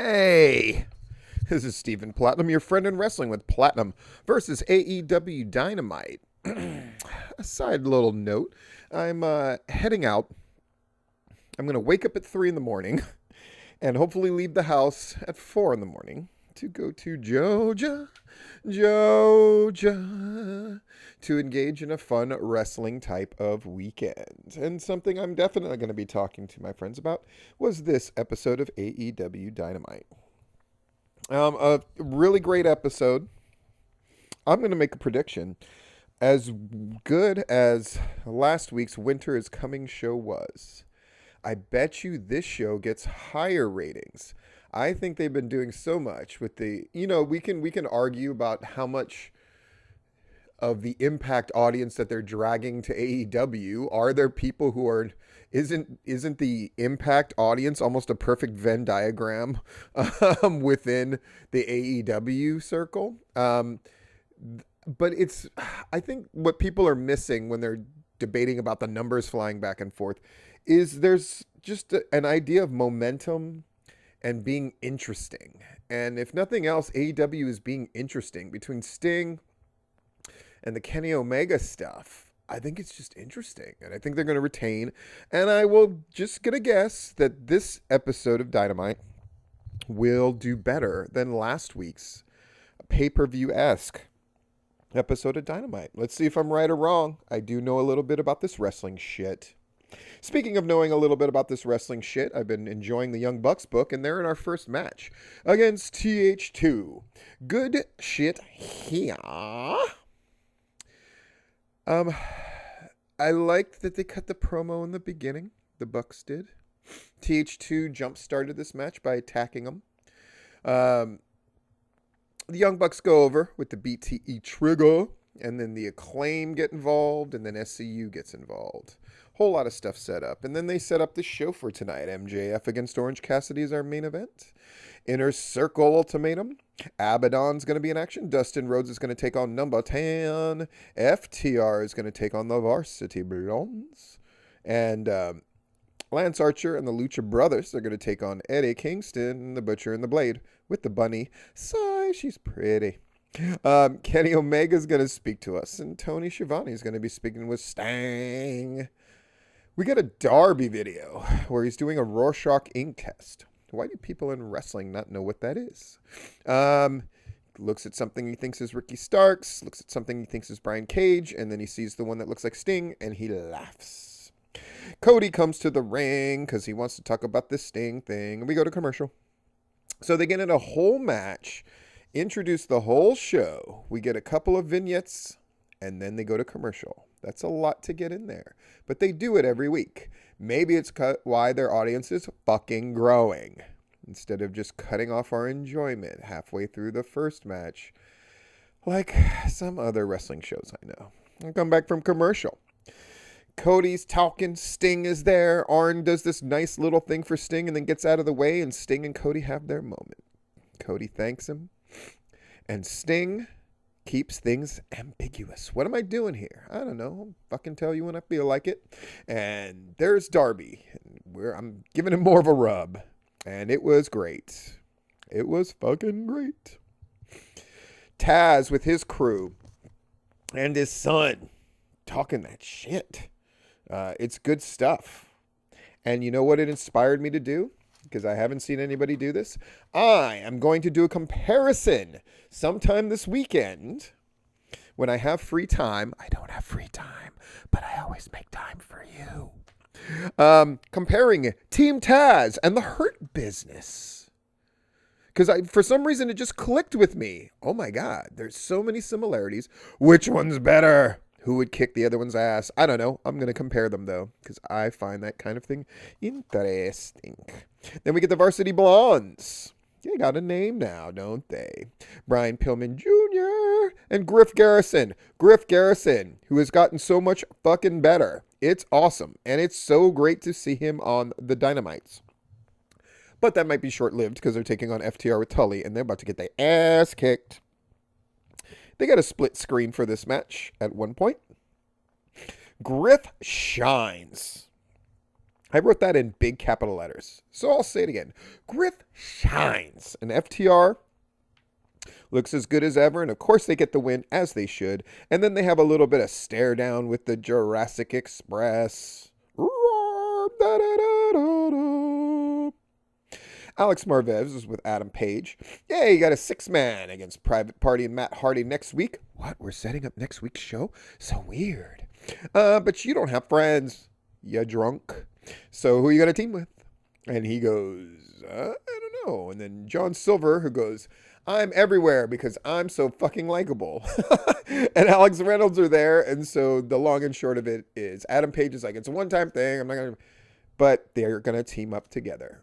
Hey, this is Stephen Platinum, your friend in wrestling with Platinum versus AEW Dynamite. A side little note, I'm heading out. I'm going to wake up at 3 in the morning and hopefully leave the house at 4 in the morning to go to Georgia, to engage in a fun wrestling type of weekend. And something I'm definitely going to be talking to my friends about was this episode of AEW Dynamite. A really great episode. I'm going to make a prediction. As good as last week's Winter is Coming show was, I bet you this show gets higher ratings. I think they've been doing so much with we can argue about how much of the Impact audience that they're dragging to AEW. Are there people who are isn't the Impact audience almost a perfect Venn diagram within the AEW circle? But I think what people are missing when they're debating about the numbers flying back and forth is there's just an idea of momentum and being interesting. And if nothing else, AEW is being interesting. Between Sting and the Kenny Omega stuff, I think it's just interesting. And I think they're going to retain. And I will just get a guess that this episode of Dynamite will do better than last week's pay-per-view-esque episode of Dynamite. Let's see if I'm right or wrong. I do know a little bit about this wrestling shit. Speaking of knowing a little bit about this wrestling shit, I've been enjoying the Young Bucks book, and they're in our first match against TH2. Good shit here. I liked that they cut the promo in the beginning. The Bucks did. TH2 jump-started this match by attacking them. The Young Bucks go over with the BTE trigger, and then the Acclaim get involved, and then SCU gets involved. Whole lot of stuff set up. And then they set up the show for tonight. MJF against Orange Cassidy is our main event. Inner Circle Ultimatum. Abaddon's going to be in action. Dustin Rhodes is going to take on number 10. FTR is going to take on the Varsity Blondes. And Lance Archer and the Lucha Brothers are going to take on Eddie Kingston, the Butcher and the Blade, with the bunny. Sigh, she's pretty. Kenny Omega is going to speak to us, and Tony Schiavone is going to be speaking with Stang. We get a Darby video where he's doing a Rorschach ink test. Why do people in wrestling not know what that is? Looks at something he thinks is Ricky Starks, looks at something he thinks is Brian Cage, and then he sees the one that looks like Sting, and he laughs. Cody comes to the ring because he wants to talk about this Sting thing, and we go to commercial. So they get in a whole match, introduce the whole show. We get a couple of vignettes, and then they go to commercial. That's a lot to get in there. But they do it every week. Maybe it's why their audience is fucking growing. Instead of just cutting off our enjoyment halfway through the first match, like some other wrestling shows I know. I'll come back from commercial. Cody's talking. Sting is there. Arn does this nice little thing for Sting and then gets out of the way, and Sting and Cody have their moment. Cody thanks him. And Sting keeps things ambiguous. What am I doing here? I don't know. I'll fucking tell you when I feel like it. And there's Darby. I'm giving him more of a rub. And it was great. It was fucking great. Taz with his crew and his son talking that shit. It's good stuff. And you know what it inspired me to do? Because I haven't seen anybody do this. I am going to do a comparison sometime this weekend when I have free time. I don't have free time, but I always make time for you. Comparing Team Taz and the Hurt Business. Because for some reason, it just clicked with me. Oh my God, there's so many similarities. Which one's better? Who would kick the other one's ass? I don't know. I'm going to compare them, though, because I find that kind of thing interesting. Then we get the Varsity Blondes. They got a name now, don't they? Brian Pillman Jr. and Griff Garrison. Griff Garrison, who has gotten so much fucking better. It's awesome, and it's so great to see him on the Dynamites. But that might be short-lived because they're taking on FTR with Tully, and they're about to get their ass kicked. They got a split screen for this match at one point. Griff shines. I wrote that in big capital letters. So I'll say it again. Griff shines. And FTR looks as good as ever. And of course they get the win, as they should. And then they have a little bit of stare down with the Jurassic Express. Roar, da, da, da, da, da. Alex Marvez is with Adam Page. Yay, you got a 6-man against Private Party and Matt Hardy next week. What? We're setting up next week's show? So weird. But you don't have friends. You drunk. So who are you going to team with? And he goes, I don't know. And then John Silver, who goes, I'm everywhere because I'm so fucking likable. And Alex Reynolds are there. And so the long and short of it is Adam Page is like, it's a one-time thing. I'm not going to, but they're going to team up together.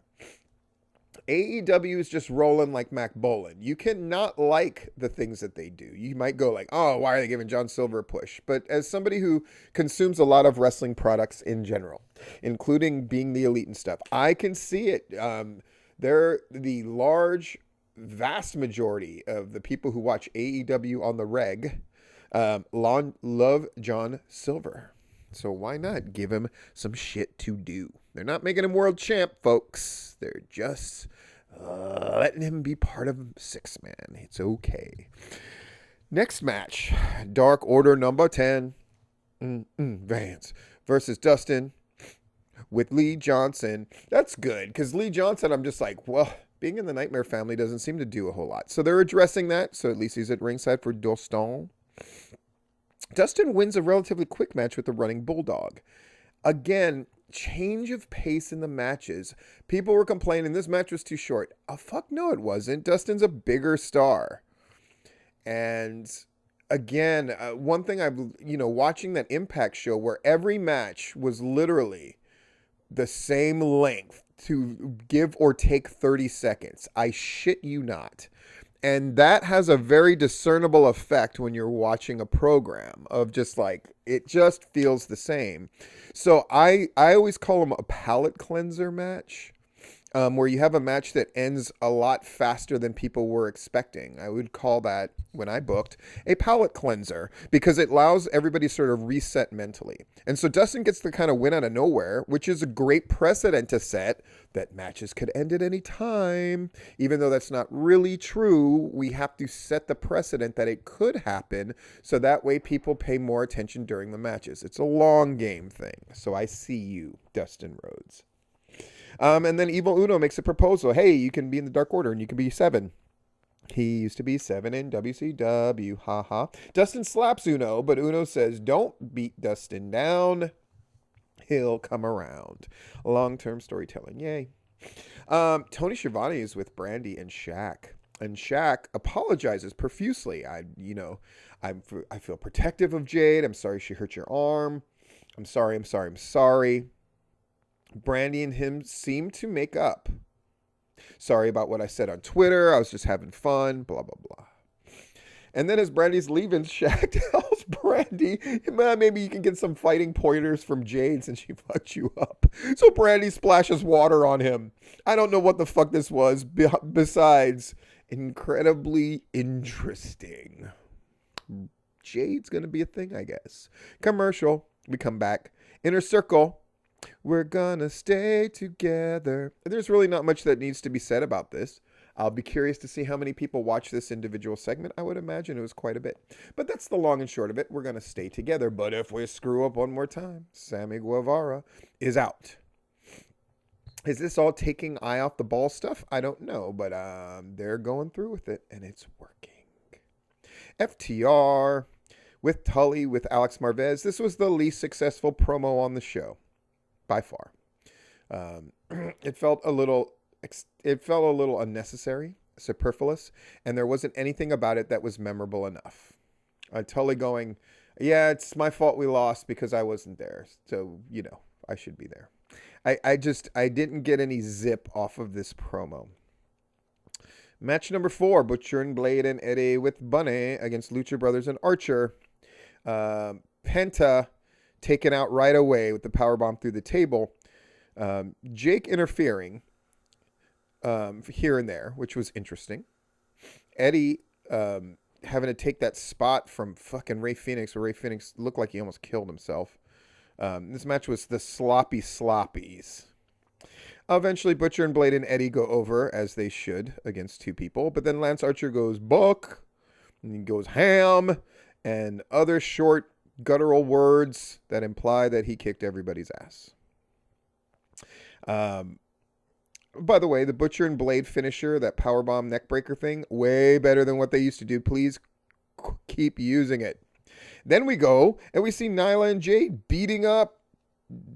AEW is just rolling like Mac Bolan. You cannot like the things that they do. You might go like, oh, why are they giving John Silver a push? But as somebody who consumes a lot of wrestling products in general, including being the elite and stuff, I can see it. They're the vast majority of the people who watch AEW on the reg love John Silver. So why not give him some shit to do? They're not making him world champ, folks. They're just letting him be part of 6-man. It's okay. Next match, Dark Order number 10. Vance versus Dustin with Lee Johnson. That's good, because Lee Johnson, I'm just like, well, being in the Nightmare family doesn't seem to do a whole lot. So they're addressing that, so at least he's at ringside for Dustin. Dustin wins a relatively quick match with the Running Bulldog. Again, change of pace in the matches. People were complaining this match was too short. Oh, fuck no, it wasn't. Dustin's a bigger star. And again, one thing watching that Impact show where every match was literally the same length to give or take 30 seconds. I shit you not. And that has a very discernible effect when you're watching a program of just like, it just feels the same. So I always call them a palate cleanser match, where you have a match that ends a lot faster than people were expecting. I would call that, when I booked, a palate cleanser, because it allows everybody to sort of reset mentally. And so Dustin gets the kind of win out of nowhere, which is a great precedent to set that matches could end at any time. Even though that's not really true, we have to set the precedent that it could happen, so that way people pay more attention during the matches. It's a long game thing. So I see you, Dustin Rhodes. And then Evil Uno makes a proposal. Hey, you can be in the Dark Order and you can be 7. He used to be 7 in WCW. Haha. Dustin slaps Uno, but Uno says, don't beat Dustin down. He'll come around. Long-term storytelling. Yay. Tony Schiavone is with Brandy and Shaq. And Shaq apologizes profusely. I feel protective of Jade. I'm sorry she hurt your arm. I'm sorry. Brandy and him seem to make up. Sorry about what I said on Twitter. I was just having fun. Blah, blah, blah. And then as Brandy's leaving, Shaq tells Brandy, maybe you can get some fighting pointers from Jade since she fucked you up. So Brandy splashes water on him. I don't know what the fuck this was, besides incredibly interesting. Jade's going to be a thing, I guess. Commercial. We come back. Inner Circle. We're gonna stay together. There's really not much that needs to be said about this. I'll be curious to see how many people watch this individual segment. I would imagine it was quite a bit. But that's the long and short of it. We're going to stay together. But if we screw up one more time, Sammy Guevara is out. Is this all taking eye off the ball stuff? I don't know. But they're going through with it, and it's working. FTR with Tully with Alex Marvez. This was the least successful promo on the show. By far. It felt a little unnecessary, superfluous, and there wasn't anything about it that was memorable enough. Tully going, yeah, it's my fault we lost because I wasn't there. So, I should be there. I didn't get any zip off of this promo. Match number 4, Butcher and Blade and Eddie with Bunny against Lucha Brothers and Archer. Penta taken out right away with the powerbomb through the table. Jake interfering here and there, which was interesting. Eddie having to take that spot from fucking Ray Phoenix, where Ray Phoenix looked like he almost killed himself. This match was the sloppy sloppies. Eventually, Butcher and Blade and Eddie go over, as they should, against two people. But then Lance Archer goes buck, and he goes ham, and other short, guttural words that imply that he kicked everybody's ass. By the way, the Butcher and Blade finisher, that powerbomb neckbreaker thing, way better than what they used to do. Please keep using it. Then we go, and we see Nyla and Jade beating up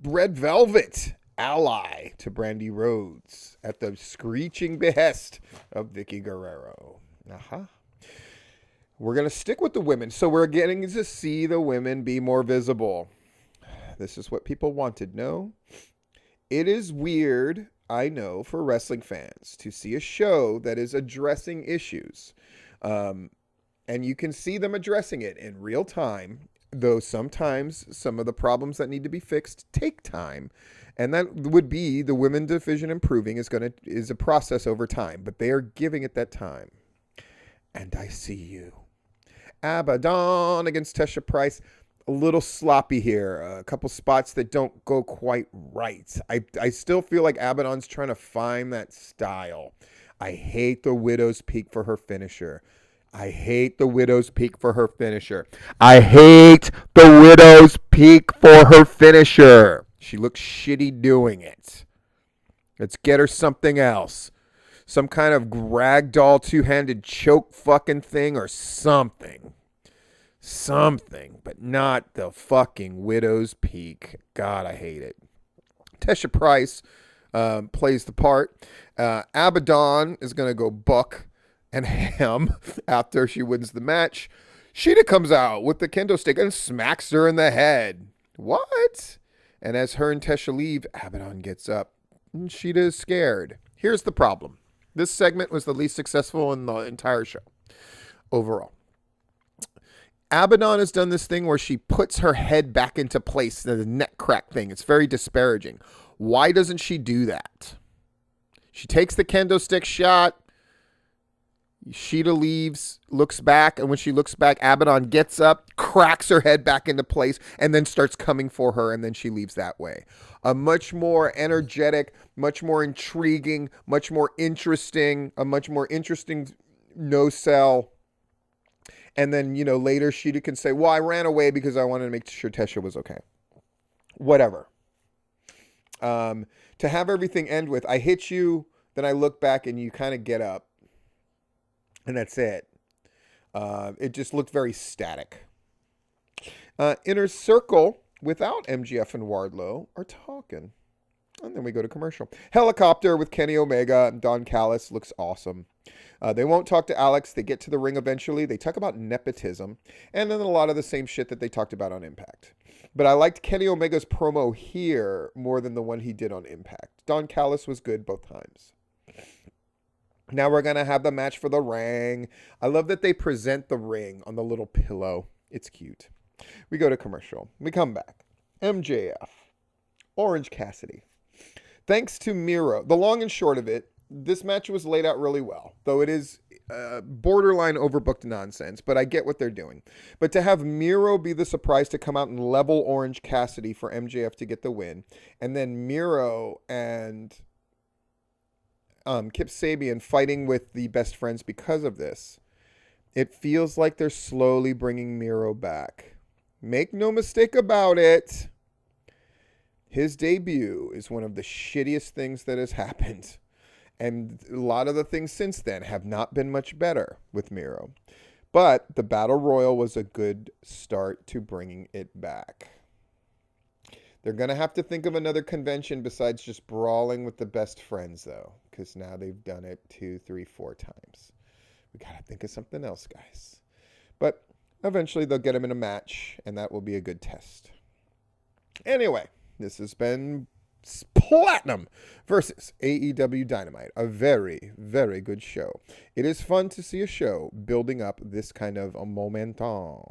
Red Velvet, ally to Brandy Rhodes, at the screeching behest of Vicky Guerrero. We're going to stick with the women, so we're getting to see the women be more visible. This is what people wanted, no? It is weird, I know, for wrestling fans to see a show that is addressing issues. And you can see them addressing it in real time, though sometimes some of the problems that need to be fixed take time. And that would be the women division improving is a process over time, but they are giving it that time. And I see you. Abaddon against Tesha Price. A little sloppy here. A couple spots that don't go quite right. I still feel like Abaddon's trying to find that style. I hate the Widow's Peak for her finisher. I hate the Widow's Peak for her finisher. She looks shitty doing it. Let's get her something else. Some kind of ragdoll two-handed choke fucking thing or something. Something, but not the fucking Widow's Peak. God, I hate it. Tesha Price plays the part. Abaddon is going to go buck and ham after she wins the match. Sheeta comes out with the kendo stick and smacks her in the head. What? And as her and Tesha leave, Abaddon gets up. And Sheeta is scared. Here's the problem. This segment was the least successful in the entire show overall. Abaddon has done this thing where she puts her head back into place, the neck crack thing. It's very disparaging. Why doesn't she do that? She takes the kendo stick shot. Sheeta leaves, looks back, and when she looks back, Abaddon gets up, cracks her head back into place, and then starts coming for her, and then she leaves that way. A much more energetic, much more intriguing, a much more interesting no-sell. And then, later Sheeta can say, well, I ran away because I wanted to make sure Tesha was okay. Whatever. To have everything end with, I hit you, then I look back, and you kind of get up. And that's it. It just looked very static. Inner Circle, without MGF and Wardlow, are talking. And then we go to commercial. Helicopter with Kenny Omega and Don Callis looks awesome. They won't talk to Alex. They get to the ring eventually. They talk about nepotism. And then a lot of the same shit that they talked about on Impact. But I liked Kenny Omega's promo here more than the one he did on Impact. Don Callis was good both times. Now we're going to have the match for the ring. I love that they present the ring on the little pillow. It's cute. We go to commercial. We come back. MJF. Orange Cassidy. Thanks to Miro. The long and short of it, this match was laid out really well. Though it is borderline overbooked nonsense. But I get what they're doing. But to have Miro be the surprise to come out and level Orange Cassidy for MJF to get the win. And then Miro and Kip Sabian fighting with the best friends because of this. It feels like they're slowly bringing Miro back. Make no mistake about it. His debut is one of the shittiest things that has happened. And a lot of the things since then have not been much better with Miro. But the Battle Royal was a good start to bringing it back. They're going to have to think of another convention besides just brawling with the best friends, though. Because now they've done it 2, 3, 4 times. We got to think of something else, guys. But eventually they'll get him in a match, and that will be a good test. Anyway, this has been Platinum versus AEW Dynamite. A very, very good show. It is fun to see a show building up this kind of a momentum.